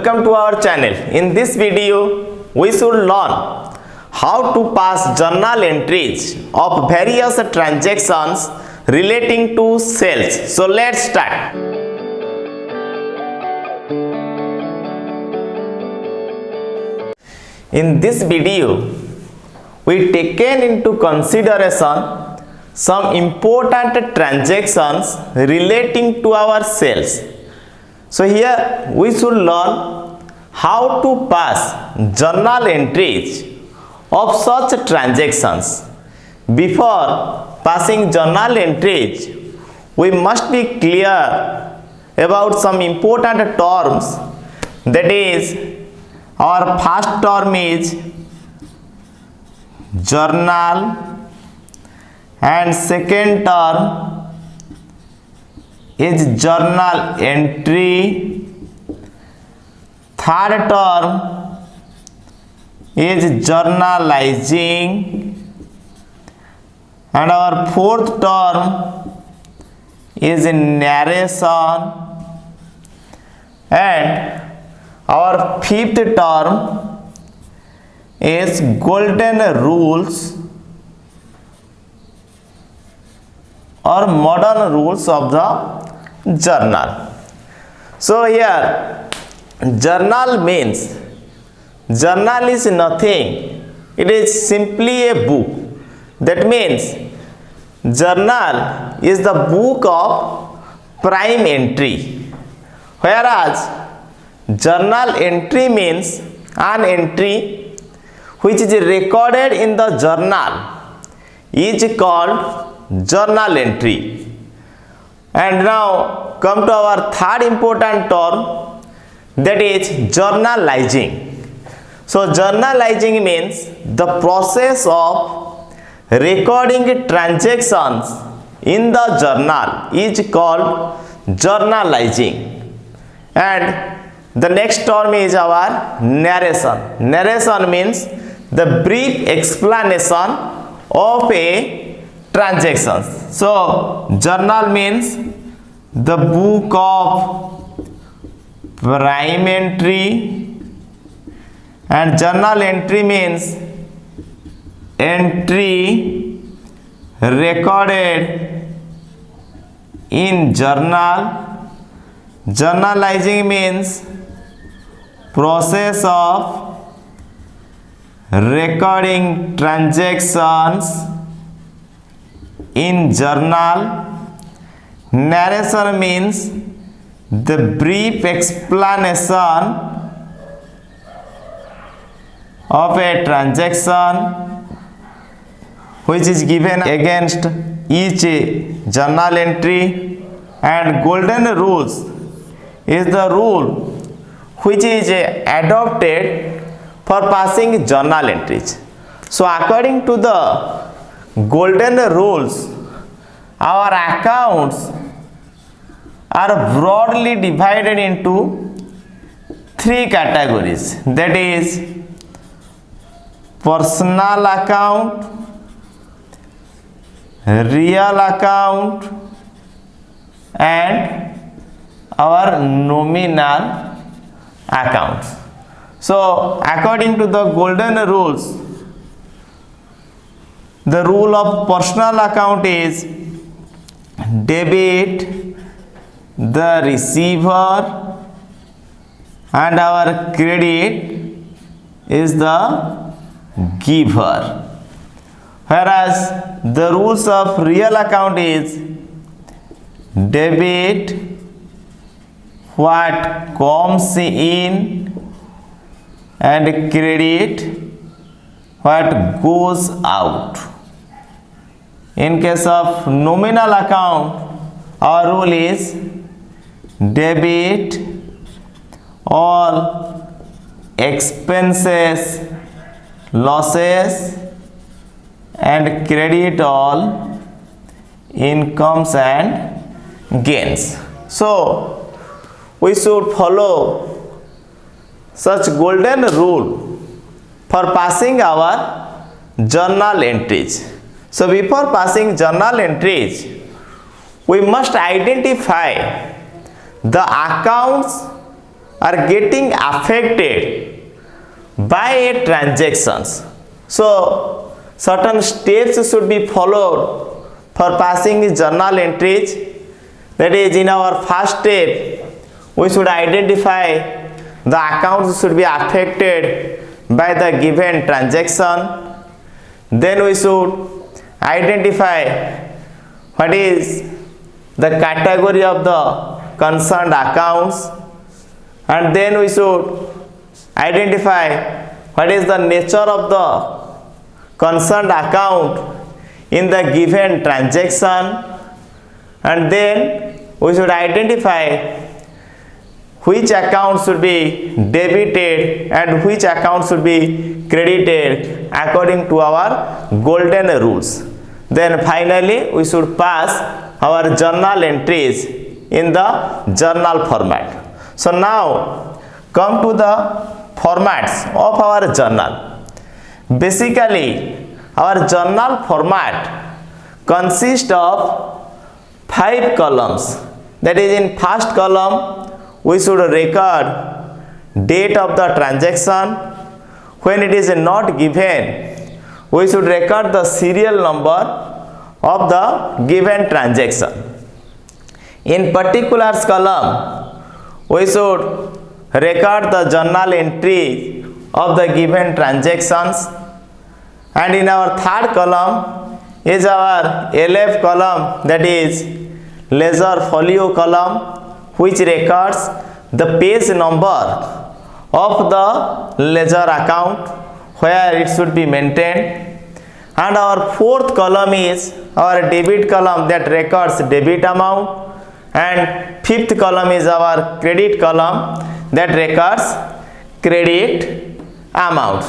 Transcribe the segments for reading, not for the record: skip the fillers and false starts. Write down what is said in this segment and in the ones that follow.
Welcome to our channel. In this video, we should learn how to pass journal entries of various transactions relating to sales. So let's start. In this video, we taken into consideration some important transactions relating to our sales. So here we should learn how to pass journal entries of such transactions. Before passing journal entries, we must be clear about some important terms. That is, our first term is journal and second term is journal entry, third term is journalizing, and our fourth term is narration, and our fifth term is golden rules or modern rules of the journal. So here journal means, journal is nothing, it is simply a book. That means journal is the book of prime entry, whereas journal entry means an entry which is recorded in the journal is called journal entry. And now come to our third important term, that is journalizing. So journalizing means the process of recording transactions in the journal is called journalizing. And the next term is our narration. Narration means the brief explanation of a transaction. So journal means the book of prime entry, and journal entry means entry recorded in journal. Journalizing means process of recording transactions in journal. Narration means the brief explanation of a transaction which is given against each journal entry. And golden rules is the rule which is adopted for passing journal entries. So according to the golden rules, our accounts are broadly divided into three categories. That is personal account, real account, and our nominal accounts. So according to the golden rules, the rule of personal account is debit the receiver and our credit is the giver, whereas the rules of real account is debit what comes in and credit what goes out. In case of nominal account, our rule is debit all expenses, losses, and credit all incomes and gains. So we should follow such golden rule for passing our journal entries. So before passing journal entries, we must identify the accounts are getting affected by a transactions. So certain steps should be followed for passing journal entries. That is, in our first step we should identify the accounts should be affected by the given transaction. Then we should identify what is the category of the concerned accounts, and then we should identify what is the nature of the concerned account in the given transaction, and then we should identify which account should be debited and which account should be credited according to our golden rules. Then finally we should pass our journal entries in the journal format. So now come to the formats of our journal. Basically our journal format consists of 5 columns. That is, in first column we should record date of the transaction. When it is not given, we should record the serial number of the given transaction. In particulars column we should record the journal entry of the given transactions, and in our third column is our LF column, that is ledger folio column, which records the page number of the ledger account where it should be maintained, and our fourth column is our debit column that records debit amount, and fifth column is our credit column that records credit amount.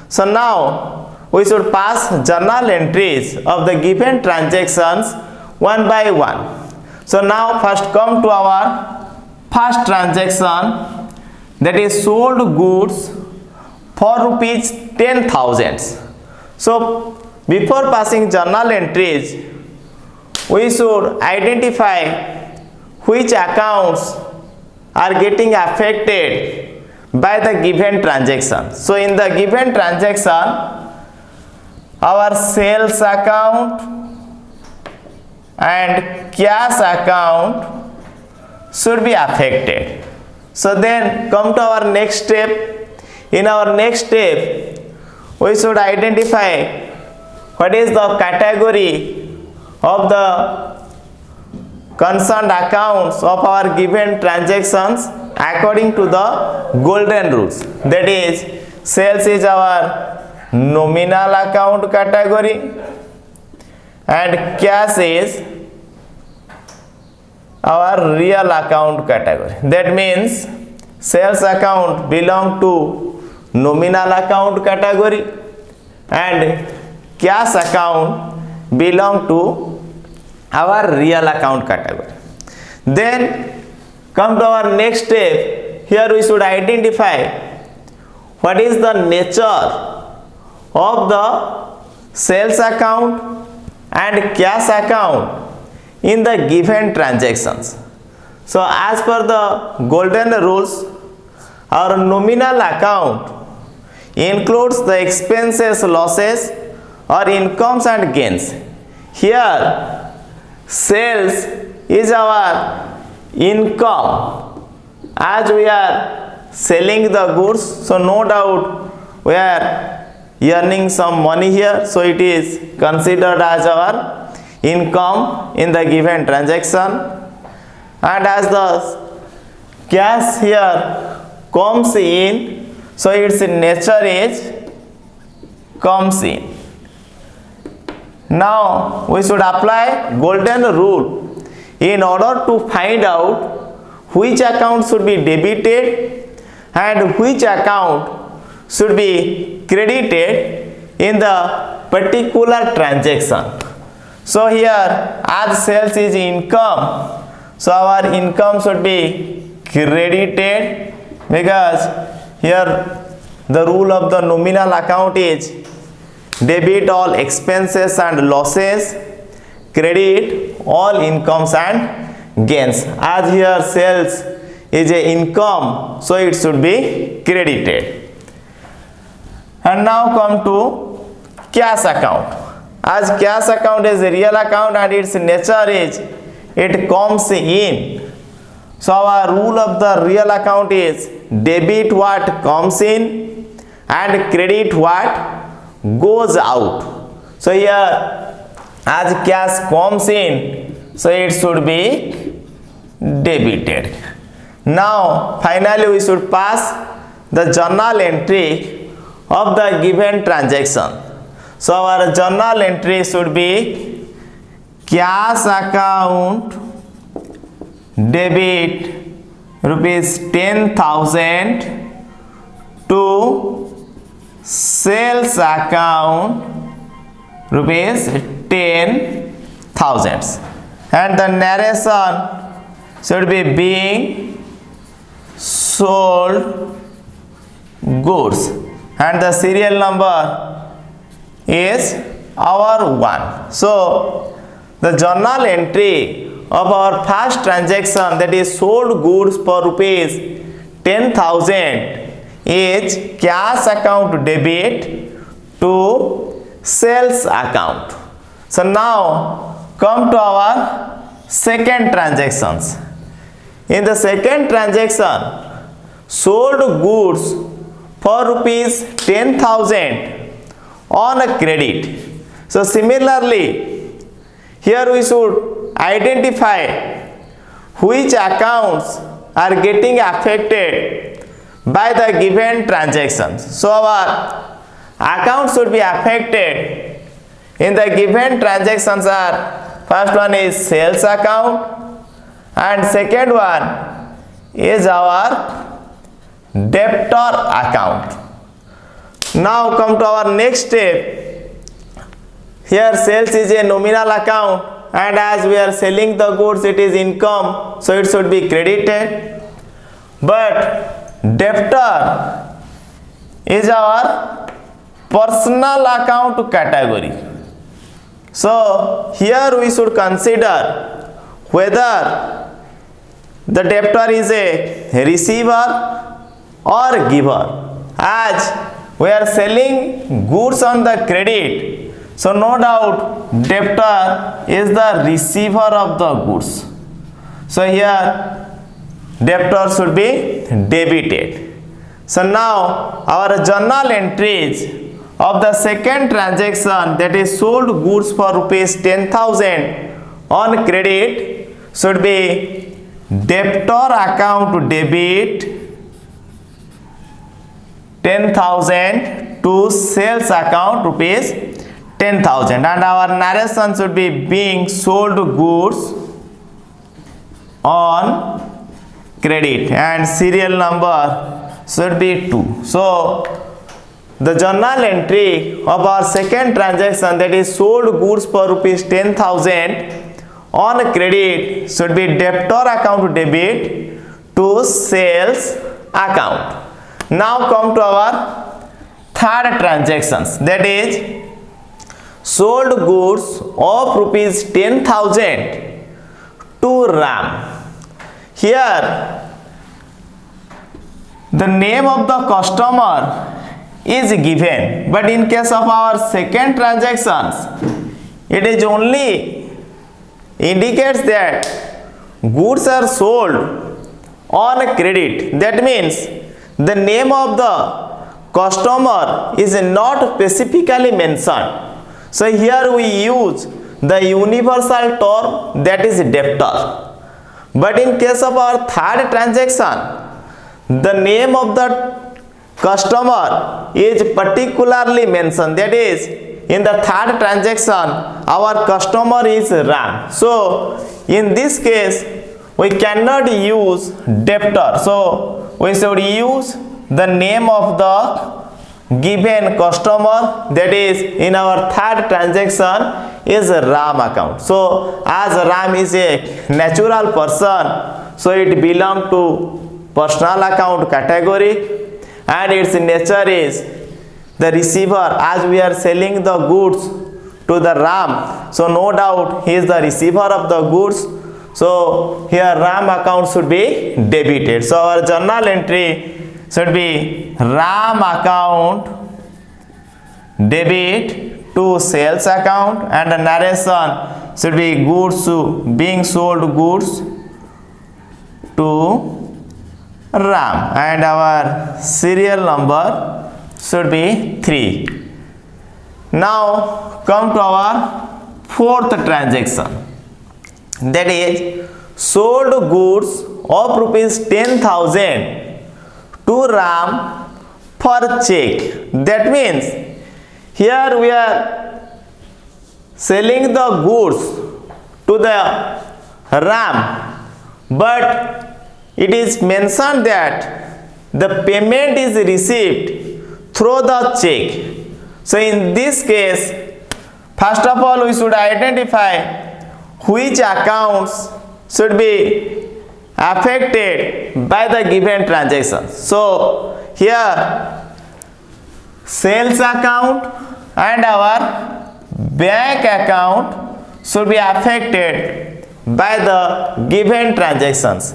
So now we should pass journal entries of the given transactions one by one. So now first come to our first transaction, that is sold goods for rupees 10,000. So before passing journal entries we should identify which accounts are getting affected by the given transaction. So in the given transaction our sales account and cash account should be affected. So then come to our next step. In our next step we should identify what is the category of the concerned accounts of our given transactions according to the golden rules. That is, sales is our nominal account category and cash is our real account category. That means sales account belong to nominal account category and cash account belong to our real account category. Then come to our next step. Here we should identify what is the nature of the sales account and cash account in the given transactions. So as per the golden rules, our nominal account includes the expenses, losses or incomes and gains. Here sales is our income, as we are selling the goods, so no doubt we are earning some money here, so it is considered as our income in the given transaction. And as the cash here comes in, so its nature is comes in. Now we should apply golden rule in order to find out which account should be debited and which account should be credited in the particular transaction. So here, as sales is income, so our income should be credited, because here the rule of the nominal account is debit all expenses and losses, credit all incomes and gains. As here sales is a income, so it should be credited. And now come to cash account. As cash account is a real account and its nature is it comes in. So our rule of the real account is debit what comes in and credit what goes out. So here as cash comes in, so it should be debited. Now finally we should pass the journal entry of the given transaction. So our journal entry should be cash account debit rupees 10,000 to sales account rupees 10,000, and the narration should be being sold goods, and the serial number is our 1. So the journal entry of our first transaction, that is sold goods for rupees 10,000, is cash account debit to sales account. So now come to our second transactions. In the second transaction, sold goods for rupees 10,000 on a credit. So similarly, here we should identify which accounts are getting affected by the given transactions. So our accounts should be affected in the given transactions are, first one is sales account and second one is our debtor account. Now come to our next step. Here sales is a nominal account and as we are selling the goods it is income, so it should be credited. But debtor is our personal account category. So here we should consider whether the debtor is a receiver or giver. As we are selling goods on the credit, so no doubt debtor is the receiver of the goods. So here debtor should be debited. So now our journal entries of the second transaction, that is sold goods for rupees 10,000 on credit, should be debtor account debit 10,000 to sales account rupees 10,000, and our narration should be being sold goods on credit and serial number should be 2. So the journal entry of our second transaction, that is sold goods for rupees 10,000 on credit, should be debtor account debit to sales account. Now come to our third transactions, that is sold goods of rupees 10,000 to RAM. Here the name of the customer is given, but in case of our second transactions it is only indicates that goods are sold on credit. That means the name of the customer is not specifically mentioned. So here we use the universal term, that is debtor. But in case of our third transaction, the name of the customer is particularly mentioned. That is, in the third transaction our customer is RAM. So in this case we cannot use debtor, so we should use the name of the given customer, that is in our third transaction is RAM account. So as RAM is a natural person, so it belongs to personal account category and its nature is the receiver. As we are selling the goods to the RAM, so no doubt he is the receiver of the goods, So here RAM account should be debited. So our journal entry should be RAM account debit to sales account, and the narration should be goods being sold goods to RAM, and our serial number should be 3. Now come to our fourth transaction, that is sold goods of rupees 10,000 to RAM for check. That means here we are selling the goods to the RAM, but it is mentioned that the payment is received through the check. So in this case, first of all we should identify which accounts should be affected by the given transaction. So here sales account and our bank account should be affected by the given transactions.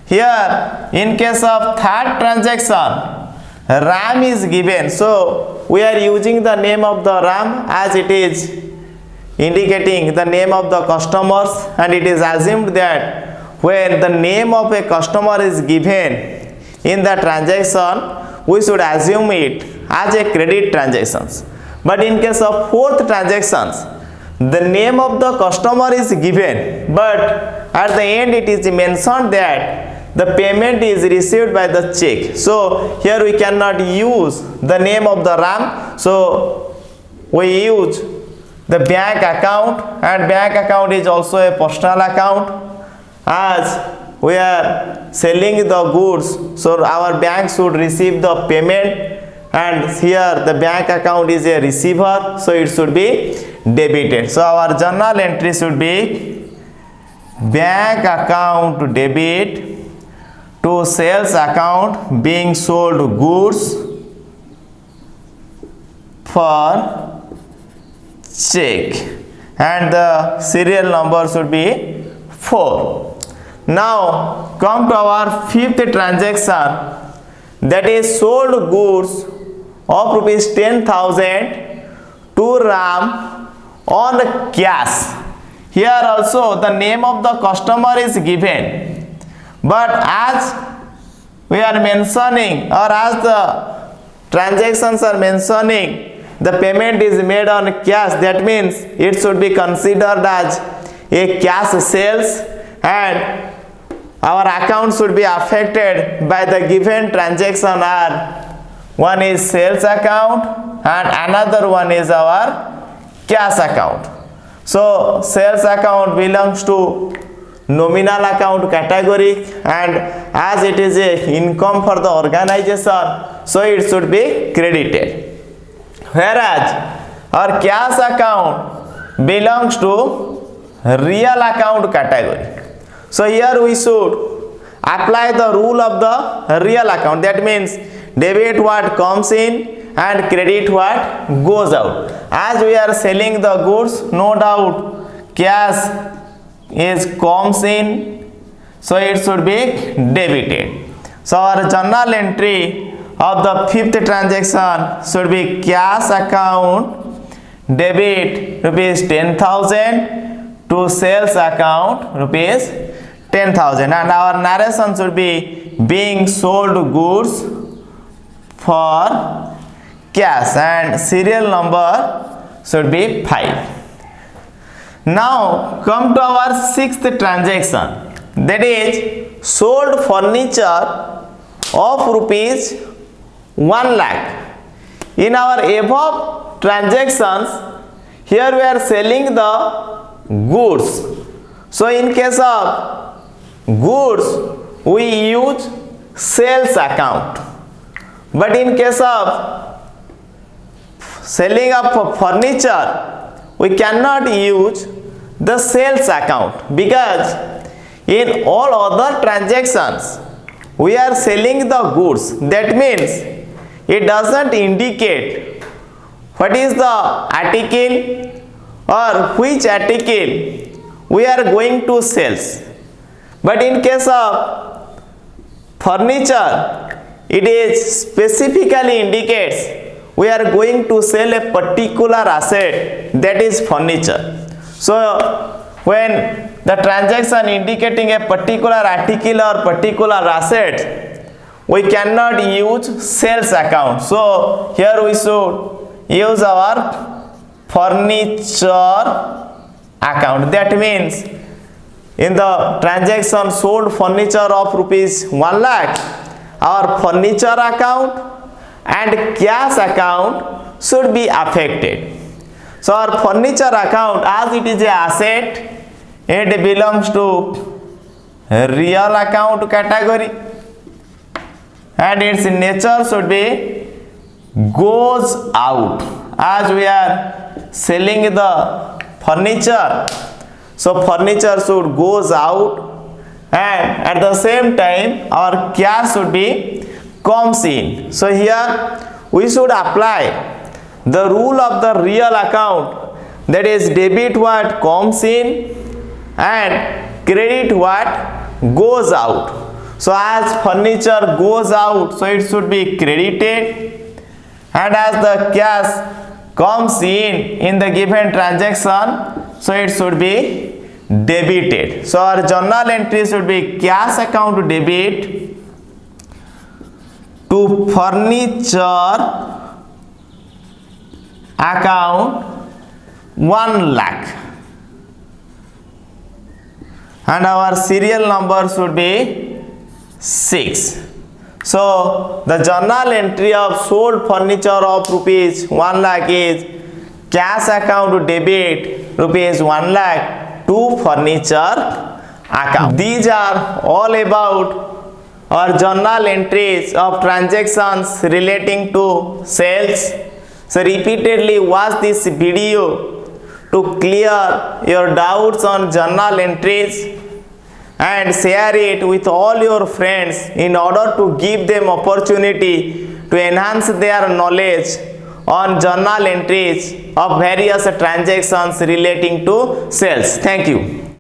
Here in case of third transaction, RAM is given, so we are using the name of the RAM as it is indicating the name of the customers, and it is assumed that when the name of a customer is given in the transaction, we should assume it as a credit transactions. But in case of fourth transactions, the name of the customer is given, but at the end it is mentioned that the payment is received by the check. So here we cannot use the name of the RAM, so we use the bank account, and bank account is also a personal account as we are selling the goods, so our bank should receive the payment, and here the bank account is a receiver, so it should be debited. So our journal entry should be bank account debit to sales account being sold goods for check, and the serial number should be 4. Now come to our fifth transaction, that is sold goods of rupees 10,000 to RAM on cash. Here also the name of the customer is given, but as we are mentioning, or as the transactions are mentioning, the payment is made on cash, that means it should be considered as a cash sales, and our account should be affected by the given transaction are one is sales account and another one is our cash account. So sales account belongs to nominal account category, and as it is a income for the organization, so it should be credited. Whereas our cash account belongs to real account category. So here we should apply the rule of the real account, that means debit what comes in and credit what goes out. As we are selling the goods, no doubt cash is comes in, so it should be debited. So our journal entry of the fifth transaction should be cash account debit rupees 10,000 to sales account rupees 10,000, and our narration should be being sold goods for cash, and serial number should be 5. Now come to our sixth transaction, that is sold furniture of rupees 1 lakh. In our above transactions, here we are selling the goods. So in case of goods we use sales account, but in case of selling of furniture we cannot use the sales account, because in all other transactions we are selling the goods. That means it doesn't indicate what is the article or which article we are going to sell. But in case of furniture, it is specifically indicates we are going to sell a particular asset, that is furniture. So when the transaction indicating a particular article or particular asset, we cannot use sales account. So here we should use our furniture account. That means in the transaction sold furniture of rupees 1 lakh, our furniture account and cash account should be affected. So our furniture account, as it is a asset, it belongs to real account category, and its nature should be goes out, as we are selling the furniture. So furniture should goes out, and at the same time our cash should be comes in. So here we should apply the rule of the real account, that is debit what comes in and credit what goes out. So as furniture goes out, so it should be credited, and as the cash comes in the given transaction, so it should be debited. So our journal entry should be cash account debit to furniture account 1 lakh, and our serial number should be 6. So the journal entry of sold furniture of rupees 1 lakh is cash account debit rupees 1 lakh to furniture account. These are all about our journal entries of transactions relating to sales. So repeatedly watch this video to clear your doubts on journal entries, and share it with all your friends in order to give them opportunity to enhance their knowledge on journal entries of various transactions relating to sales. Thank you.